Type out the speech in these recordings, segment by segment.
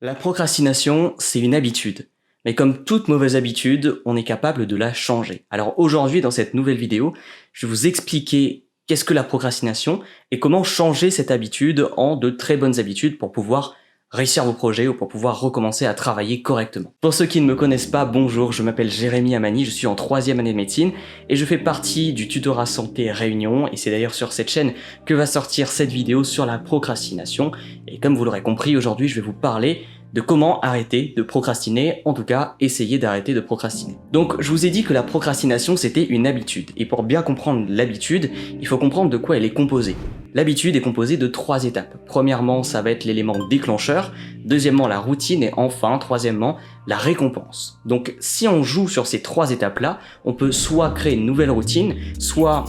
La procrastination, c'est une habitude. Mais comme toute mauvaise habitude, on est capable de la changer. Alors aujourd'hui, dans cette nouvelle vidéo, je vais vous expliquer qu'est-ce que la procrastination et comment changer cette habitude en de très bonnes habitudes pour pouvoir réussir vos projets ou pour pouvoir recommencer à travailler correctement. Pour ceux qui ne me connaissent pas, bonjour, je m'appelle Jérémy Amani, je suis en 3e année de médecine et je fais partie du tutorat santé Réunion et c'est d'ailleurs sur cette chaîne que va sortir cette vidéo sur la procrastination. Et comme vous l'aurez compris, aujourd'hui je vais vous parler de comment arrêter de procrastiner, en tout cas essayer d'arrêter de procrastiner. Donc je vous ai dit que la procrastination c'était une habitude, et pour bien comprendre l'habitude, il faut comprendre de quoi elle est composée. L'habitude est composée de 3 étapes. Premièrement, ça va être l'élément déclencheur, deuxièmement la routine, et enfin, troisièmement, la récompense. Donc si on joue sur ces 3 étapes-là, on peut soit créer une nouvelle routine, soit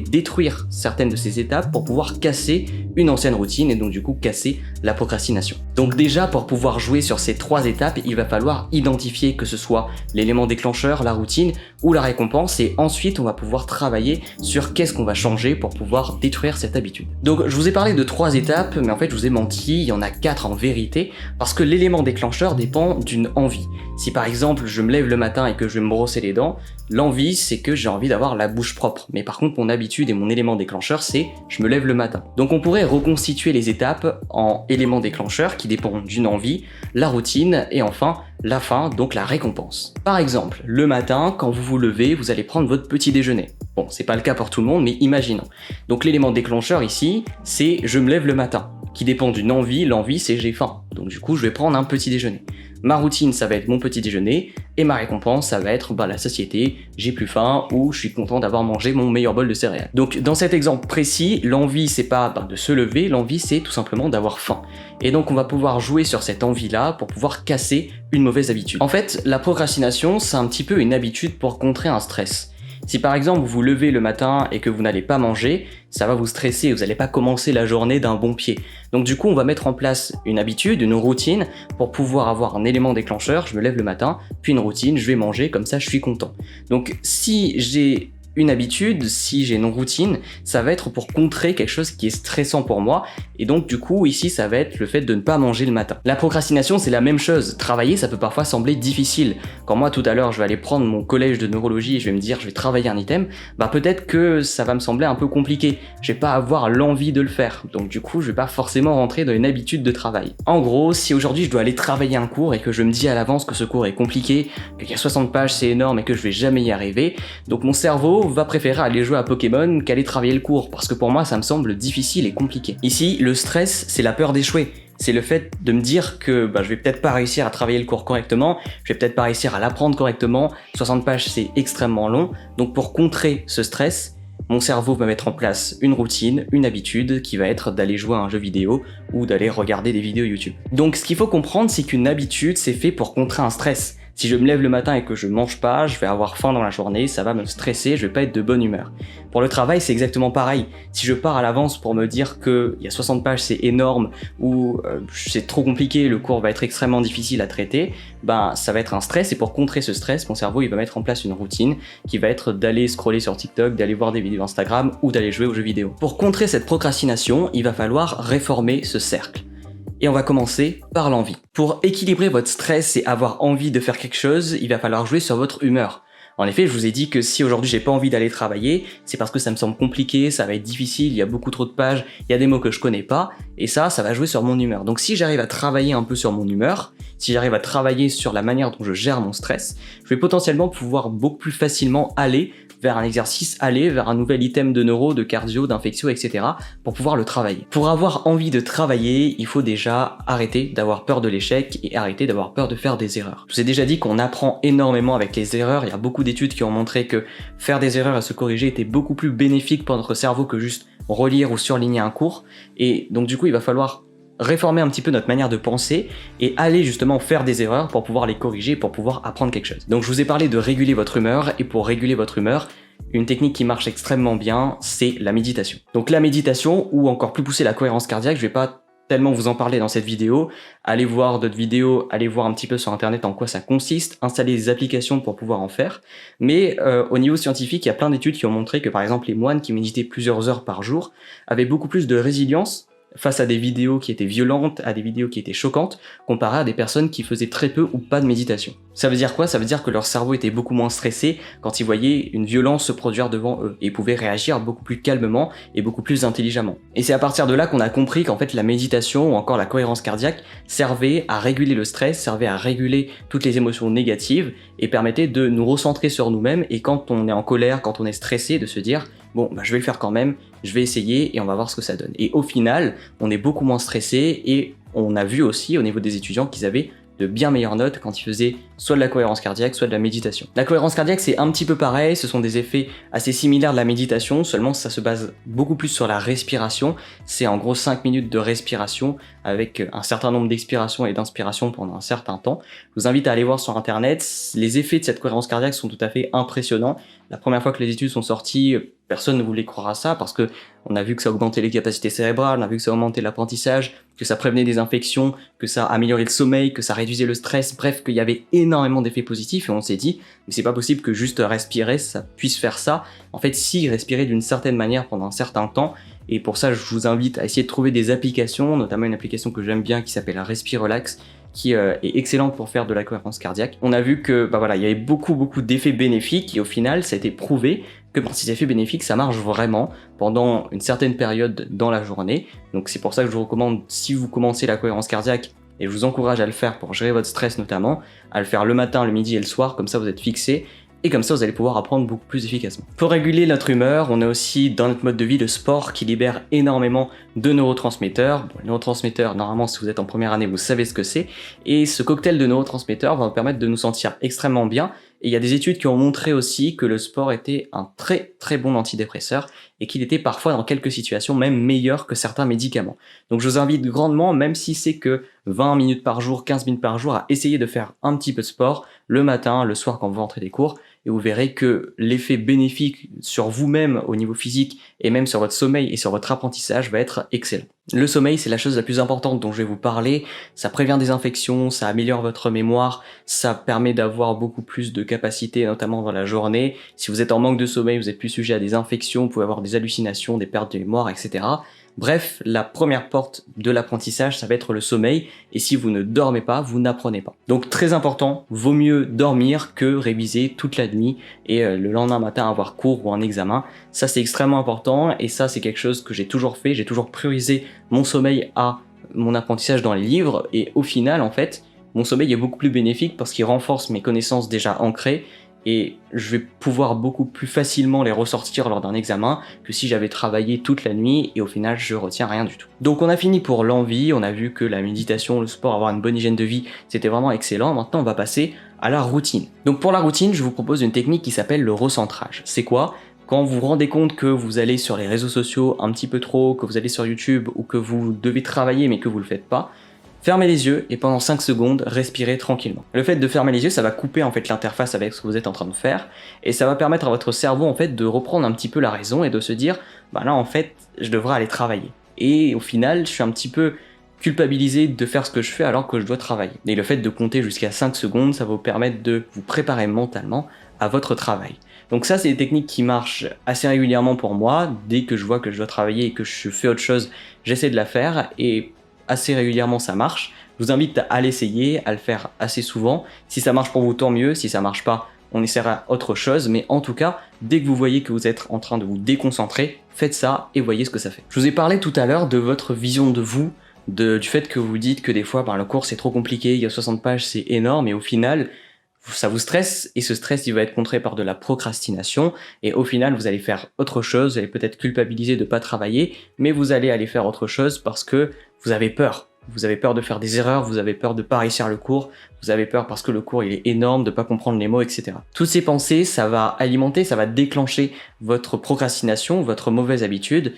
détruire certaines de ces étapes pour pouvoir casser une ancienne routine et donc du coup casser la procrastination. Donc déjà pour pouvoir jouer sur ces 3 étapes, il va falloir identifier que ce soit l'élément déclencheur, la routine ou la récompense et ensuite on va pouvoir travailler sur qu'est-ce qu'on va changer pour pouvoir détruire cette habitude. Donc je vous ai parlé de 3 étapes mais en fait je vous ai menti, il y en a 4 en vérité parce que l'élément déclencheur dépend d'une envie. Si par exemple je me lève le matin et que je vais me brosser les dents, l'envie c'est que j'ai envie d'avoir la bouche propre. Mais par contre mon habitude et mon élément déclencheur c'est je me lève le matin. Donc on pourrait reconstituer les étapes en éléments déclencheurs qui dépendent d'une envie, la routine et enfin la fin, donc la récompense. Par exemple, le matin quand vous vous levez, vous allez prendre votre petit déjeuner. Bon, c'est pas le cas pour tout le monde mais imaginons. Donc l'élément déclencheur ici c'est je me lève le matin qui dépend d'une envie, l'envie c'est j'ai faim. Donc du coup je vais prendre un petit déjeuner. Ma routine, ça va être mon petit déjeuner, et ma récompense, ça va être la satiété, j'ai plus faim, ou je suis content d'avoir mangé mon meilleur bol de céréales. Donc dans cet exemple précis, l'envie c'est pas de se lever, l'envie c'est tout simplement d'avoir faim. Et donc on va pouvoir jouer sur cette envie-là pour pouvoir casser une mauvaise habitude. En fait, la procrastination, c'est un petit peu une habitude pour contrer un stress. Si par exemple vous vous levez le matin et que vous n'allez pas manger, ça va vous stresser, vous n'allez pas commencer la journée d'un bon pied. Donc du coup on va mettre en place une habitude, une routine pour pouvoir avoir un élément déclencheur, je me lève le matin, puis une routine, je vais manger, comme ça je suis content. Donc si j'ai une habitude, si j'ai une routine, ça va être pour contrer quelque chose qui est stressant pour moi et donc du coup ici ça va être le fait de ne pas manger le matin. La procrastination c'est la même chose, travailler ça peut parfois sembler difficile. Quand moi tout à l'heure je vais aller prendre mon collège de neurologie et je vais me dire je vais travailler un item, peut-être que ça va me sembler un peu compliqué, je vais pas avoir l'envie de le faire, donc du coup je vais pas forcément rentrer dans une habitude de travail. En gros, si aujourd'hui je dois aller travailler un cours et que je me dis à l'avance que ce cours est compliqué, qu'il y a 60 pages c'est énorme et que je vais jamais y arriver, donc mon cerveau va préférer aller jouer à Pokémon qu'aller travailler le cours, parce que pour moi ça me semble difficile et compliqué. Ici, le stress, c'est la peur d'échouer. C'est le fait de me dire que je vais peut-être pas réussir à travailler le cours correctement, je vais peut-être pas réussir à l'apprendre correctement, 60 pages c'est extrêmement long, donc pour contrer ce stress, mon cerveau va mettre en place une routine, une habitude qui va être d'aller jouer à un jeu vidéo ou d'aller regarder des vidéos YouTube. Donc ce qu'il faut comprendre, c'est qu'une habitude, c'est fait pour contrer un stress. Si je me lève le matin et que je mange pas, je vais avoir faim dans la journée, ça va me stresser, je vais pas être de bonne humeur. Pour le travail, c'est exactement pareil. Si je pars à l'avance pour me dire que il y a 60 pages, c'est énorme, ou c'est trop compliqué, le cours va être extrêmement difficile à traiter, ça va être un stress, et pour contrer ce stress, mon cerveau il va mettre en place une routine qui va être d'aller scroller sur TikTok, d'aller voir des vidéos Instagram ou d'aller jouer aux jeux vidéo. Pour contrer cette procrastination, il va falloir réformer ce cercle. Et on va commencer par l'envie. Pour équilibrer votre stress et avoir envie de faire quelque chose, il va falloir jouer sur votre humeur. En effet, je vous ai dit que si aujourd'hui j'ai pas envie d'aller travailler, c'est parce que ça me semble compliqué, ça va être difficile, il y a beaucoup trop de pages, il y a des mots que je connais pas, et ça va jouer sur mon humeur. Donc si j'arrive à travailler un peu sur mon humeur, si j'arrive à travailler sur la manière dont je gère mon stress, je vais potentiellement pouvoir beaucoup plus facilement aller vers un exercice, aller vers un nouvel item de neuro, de cardio, d'infectio, etc. pour pouvoir le travailler. Pour avoir envie de travailler, il faut déjà arrêter d'avoir peur de l'échec et arrêter d'avoir peur de faire des erreurs. Je vous ai déjà dit qu'on apprend énormément avec les erreurs, il y a beaucoup d'études qui ont montré que faire des erreurs et se corriger était beaucoup plus bénéfique pour notre cerveau que juste relire ou surligner un cours, et donc du coup il va falloir réformer un petit peu notre manière de penser et aller justement faire des erreurs pour pouvoir les corriger, pour pouvoir apprendre quelque chose. Donc je vous ai parlé de réguler votre humeur, et pour réguler votre humeur, une technique qui marche extrêmement bien, c'est la méditation. Donc la méditation, ou encore plus poussée la cohérence cardiaque, je vais pas tellement vous en parler dans cette vidéo, allez voir d'autres vidéos, allez voir un petit peu sur internet en quoi ça consiste, installer des applications pour pouvoir en faire, mais au niveau scientifique, il y a plein d'études qui ont montré que par exemple les moines qui méditaient plusieurs heures par jour avaient beaucoup plus de résilience face à des vidéos qui étaient violentes, à des vidéos qui étaient choquantes, comparé à des personnes qui faisaient très peu ou pas de méditation. Ça veut dire quoi? Ça veut dire que leur cerveau était beaucoup moins stressé quand ils voyaient une violence se produire devant eux, et ils pouvaient réagir beaucoup plus calmement et beaucoup plus intelligemment. Et c'est à partir de là qu'on a compris qu'en fait la méditation ou encore la cohérence cardiaque servait à réguler le stress, servait à réguler toutes les émotions négatives et permettait de nous recentrer sur nous-mêmes, et quand on est en colère, quand on est stressé, de se dire bon, je vais le faire quand même, je vais essayer et on va voir ce que ça donne. Et au final, on est beaucoup moins stressé, et on a vu aussi au niveau des étudiants qu'ils avaient de bien meilleures notes quand ils faisaient soit de la cohérence cardiaque, soit de la méditation. La cohérence cardiaque, c'est un petit peu pareil, ce sont des effets assez similaires de la méditation, seulement ça se base beaucoup plus sur la respiration. C'est en gros 5 minutes de respiration avec un certain nombre d'expirations et d'inspirations pendant un certain temps. Je vous invite à aller voir sur internet, les effets de cette cohérence cardiaque sont tout à fait impressionnants. La première fois que les études sont sorties, personne ne voulait croire à ça parce que on a vu que ça augmentait les capacités cérébrales, on a vu que ça augmentait l'apprentissage, que ça prévenait des infections, que ça améliorait le sommeil, que ça réduisait le stress, bref, qu'il y avait énormément d'effets positifs, et on s'est dit, mais c'est pas possible que juste respirer, ça puisse faire ça. En fait, si, respirer d'une certaine manière pendant un certain temps, et pour ça, je vous invite à essayer de trouver des applications, notamment une application que j'aime bien qui s'appelle Respirelax, qui est excellente pour faire de la cohérence cardiaque. On a vu que il y avait beaucoup d'effets bénéfiques, et au final ça a été prouvé que par ces effets bénéfiques ça marche vraiment pendant une certaine période dans la journée. Donc c'est pour ça que je vous recommande, si vous commencez la cohérence cardiaque, et je vous encourage à le faire pour gérer votre stress notamment, à le faire le matin, le midi et le soir, comme ça vous êtes fixé, et comme ça vous allez pouvoir apprendre beaucoup plus efficacement. Pour réguler notre humeur, on a aussi dans notre mode de vie le sport qui libère énormément de neurotransmetteurs. Bon, les neurotransmetteurs, normalement si vous êtes en première année vous savez ce que c'est, et ce cocktail de neurotransmetteurs va vous permettre de nous sentir extrêmement bien. Et il y a des études qui ont montré aussi que le sport était un très bon antidépresseur, et qu'il était parfois dans quelques situations même meilleur que certains médicaments. Donc je vous invite grandement, même si c'est que 20 minutes par jour, 15 minutes par jour, à essayer de faire un petit peu de sport le matin, le soir quand vous rentrez des cours, et vous verrez que l'effet bénéfique sur vous-même au niveau physique et même sur votre sommeil et sur votre apprentissage va être excellent. Le sommeil, c'est la chose la plus importante dont je vais vous parler. Ça prévient des infections, ça améliore votre mémoire, ça permet d'avoir beaucoup plus de capacité, notamment dans la journée. Si vous êtes en manque de sommeil, vous êtes plus sujet à des infections, vous pouvez avoir des hallucinations, des pertes de mémoire, etc. Bref, la première porte de l'apprentissage, ça va être le sommeil, et si vous ne dormez pas, vous n'apprenez pas. Donc très important, vaut mieux dormir que réviser toute la nuit et le lendemain matin avoir cours ou un examen. Ça c'est extrêmement important, et ça c'est quelque chose que j'ai toujours fait, j'ai toujours priorisé mon sommeil à mon apprentissage dans les livres, et au final en fait, mon sommeil est beaucoup plus bénéfique parce qu'il renforce mes connaissances déjà ancrées, et je vais pouvoir beaucoup plus facilement les ressortir lors d'un examen que si j'avais travaillé toute la nuit et au final je retiens rien du tout. Donc on a fini pour l'envie, on a vu que la méditation, le sport, avoir une bonne hygiène de vie, c'était vraiment excellent. Maintenant on va passer à la routine. Donc pour la routine, je vous propose une technique qui s'appelle le recentrage. C'est quoi? Quand vous vous rendez compte que vous allez sur les réseaux sociaux un petit peu trop, que vous allez sur YouTube ou que vous devez travailler mais que vous le faites pas, fermez les yeux et pendant 5 secondes, respirez tranquillement. Le fait de fermer les yeux, ça va couper en fait l'interface avec ce que vous êtes en train de faire, et ça va permettre à votre cerveau en fait de reprendre un petit peu la raison et de se dire là en fait, je devrais aller travailler. Et au final, je suis un petit peu culpabilisé de faire ce que je fais alors que je dois travailler. Et le fait de compter jusqu'à 5 secondes, ça va vous permettre de vous préparer mentalement à votre travail. Donc ça, c'est des techniques qui marchent assez régulièrement pour moi. Dès que je vois que je dois travailler et que je fais autre chose, j'essaie de la faire, et assez régulièrement ça marche. Je vous invite à l'essayer, à le faire assez souvent. Si ça marche pour vous, tant mieux. Si ça marche pas, on essaiera autre chose. Mais en tout cas, dès que vous voyez que vous êtes en train de vous déconcentrer, faites ça et voyez ce que ça fait. Je vous ai parlé tout à l'heure de votre vision de vous, du fait que vous dites que des fois, le cours c'est trop compliqué, il y a 60 pages, c'est énorme, et au final, ça vous stresse, et ce stress il va être contré par de la procrastination, et au final vous allez faire autre chose, vous allez peut-être culpabiliser de pas travailler, mais vous allez aller faire autre chose parce que vous avez peur. Vous avez peur de faire des erreurs, vous avez peur de pas réussir le cours, vous avez peur parce que le cours il est énorme, de pas comprendre les mots, etc. Toutes ces pensées, ça va alimenter, ça va déclencher votre procrastination, votre mauvaise habitude.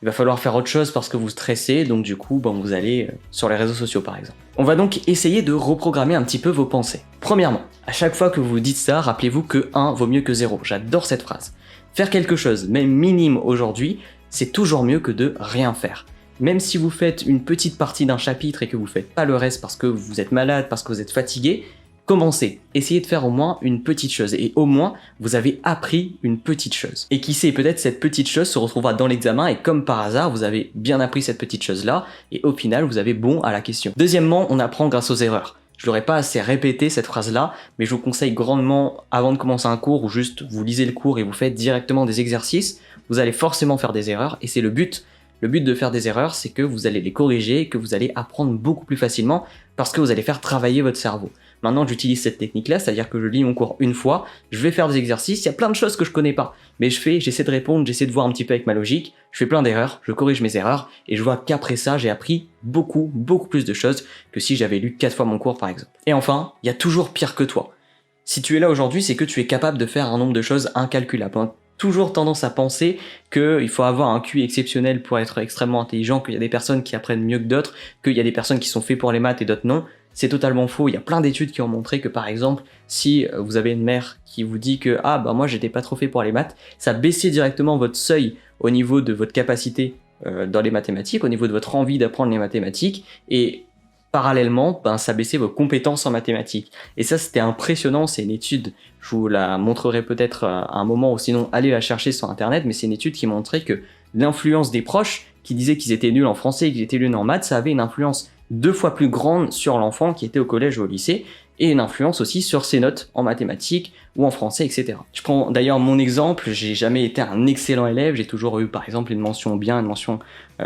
Il va falloir faire autre chose parce que vous stressez, donc du coup, vous allez sur les réseaux sociaux par exemple. On va donc essayer de reprogrammer un petit peu vos pensées. Premièrement, à chaque fois que vous dites ça, rappelez-vous que 1 vaut mieux que 0. J'adore cette phrase. Faire quelque chose, même minime aujourd'hui, c'est toujours mieux que de rien faire. Même si vous faites une petite partie d'un chapitre et que vous faites pas le reste parce que vous êtes malade, parce que vous êtes fatigué, commencez, essayez de faire au moins une petite chose et au moins vous avez appris une petite chose. Et qui sait, peut-être cette petite chose se retrouvera dans l'examen et comme par hasard vous avez bien appris cette petite chose-là et au final vous avez bon à la question. Deuxièmement, on apprend grâce aux erreurs. Je l'aurais pas assez répété cette phrase-là, mais je vous conseille grandement avant de commencer un cours ou juste vous lisez le cours et vous faites directement des exercices, vous allez forcément faire des erreurs et c'est le but. Le but de faire des erreurs, c'est que vous allez les corriger et que vous allez apprendre beaucoup plus facilement parce que vous allez faire travailler votre cerveau. Maintenant, j'utilise cette technique-là, c'est-à-dire que je lis mon cours une fois, je vais faire des exercices, il y a plein de choses que je connais pas, mais j'essaie de répondre, j'essaie de voir un petit peu avec ma logique, je fais plein d'erreurs, je corrige mes erreurs et je vois qu'après ça, j'ai appris beaucoup plus de choses que si j'avais lu 4 fois mon cours par exemple. Et enfin, il y a toujours pire que toi. Si tu es là aujourd'hui, c'est que tu es capable de faire un nombre de choses incalculables. Toujours tendance à penser qu'il faut avoir un QI exceptionnel pour être extrêmement intelligent, qu'il y a des personnes qui apprennent mieux que d'autres, qu'il y a des personnes qui sont faites pour les maths et d'autres non. C'est totalement faux. Il y a plein d'études qui ont montré que par exemple, si vous avez une mère qui vous dit que ah bah moi j'étais pas trop fait pour les maths, ça baissait directement votre seuil au niveau de votre capacité dans les mathématiques, au niveau de votre envie d'apprendre les mathématiques et parallèlement, ça baissait vos compétences en mathématiques. Et ça, c'était impressionnant, c'est une étude, je vous la montrerai peut-être à un moment, ou sinon allez la chercher sur internet, mais c'est une étude qui montrait que l'influence des proches, qui disaient qu'ils étaient nuls en français et qu'ils étaient nuls en maths, ça avait une influence 2 fois plus grande sur l'enfant qui était au collège ou au lycée, et une influence aussi sur ses notes en mathématiques ou en français, etc. Je prends d'ailleurs mon exemple, j'ai jamais été un excellent élève, j'ai toujours eu par exemple une mention bien, une mention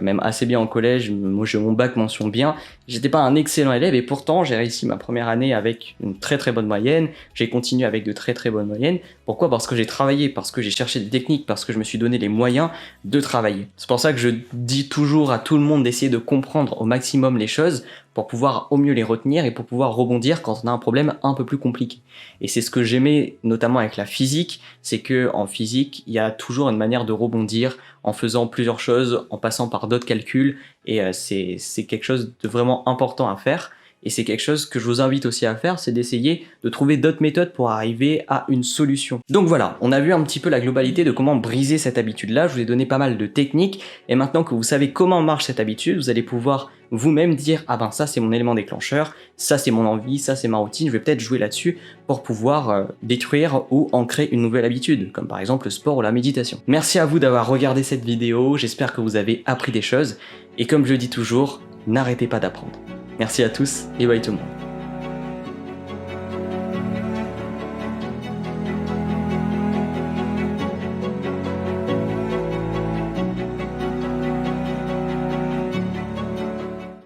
même assez bien au collège, moi j'ai mon bac mention bien, j'étais pas un excellent élève et pourtant j'ai réussi ma première année avec une très bonne moyenne, j'ai continué avec de très bonnes moyennes. Pourquoi? Parce que j'ai travaillé, parce que j'ai cherché des techniques, parce que je me suis donné les moyens de travailler. C'est pour ça que je dis toujours à tout le monde d'essayer de comprendre au maximum les choses pour pouvoir au mieux les retenir et pour pouvoir rebondir quand on a un problème un peu plus compliqué. Et c'est ce que j'aimais notamment avec la physique, c'est que en physique, il y a toujours une manière de rebondir en faisant plusieurs choses, en passant par d'autres calculs, et c'est quelque chose de vraiment important à faire. Et c'est quelque chose que je vous invite aussi à faire, c'est d'essayer de trouver d'autres méthodes pour arriver à une solution. Donc voilà, on a vu un petit peu la globalité de comment briser cette habitude-là, je vous ai donné pas mal de techniques, et maintenant que vous savez comment marche cette habitude, vous allez pouvoir vous-même dire « Ah ben ça c'est mon élément déclencheur, ça c'est mon envie, ça c'est ma routine, je vais peut-être jouer là-dessus pour pouvoir détruire ou ancrer une nouvelle habitude, comme par exemple le sport ou la méditation. » Merci à vous d'avoir regardé cette vidéo, j'espère que vous avez appris des choses, et comme je le dis toujours, n'arrêtez pas d'apprendre. Merci à tous et bye tout le monde.